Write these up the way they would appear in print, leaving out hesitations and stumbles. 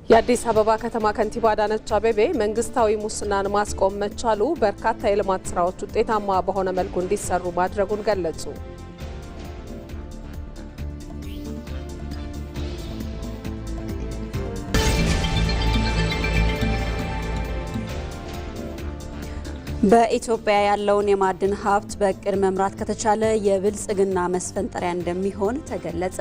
የአዲስ አበባ ከተማ ከንቲባ አዳነች አቤቤ መንግስታዊ ሙስናን ማስቆም መቻሉ በርካታ የልማት ስራዎች ውጤታማ በሆነ መልኩ እንዲሰሩ ማድረጉን ገለጹ። በኢትዮጵያ ያለውን የማዕድን ሀብት በእቅድ መምራት ከተቻለ የብልጽግና መስፈንጠሪያ እንደሚሆን ተገለጸ።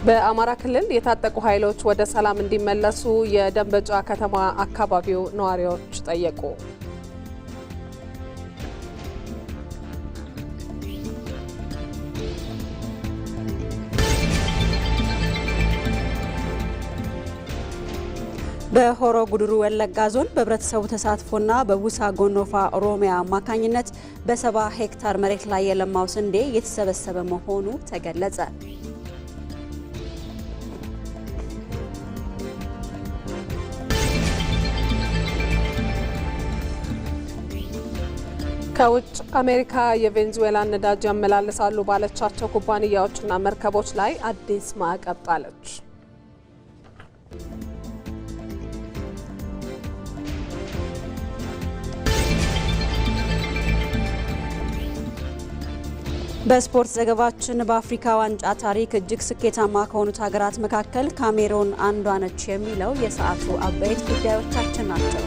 በአማራ ክልል የታጠቁ ኃይሎች ወደ ሰላም እንዲመለሱ የደንበጫ ከተማ አካባቢው ነዋሪዎች ጠየቁ። በሆሮ ጉድሩ ወለጋ ዞን በህብረተሰቡ ተሳትፎና በቡሳ ጎኖፋ ኦሮሚያ አማካኝነት በ70 ሄክታር መሬት ላይ የለማው ስንዴ የተሰበሰበ መሆኑ ተገለጸ። ከውጭ አሜሪካ የቬንዙዌላን ነዳጅ ያመላልሳሉ ባለቻቸው ኩባንያዎችና መርከቦች ላይ አዲስ ማዕቀብ ጣለች። በስፖርት ዘገባችን በአፍሪካ ዋንጫ ታሪክ እጅግ ስኬታማ ከሆኑት ሀገራት መካከል ካሜሩን አንዷ ነች የሚለው የሰዓቱ አበይት ጉዳዮቻችን ናቸው።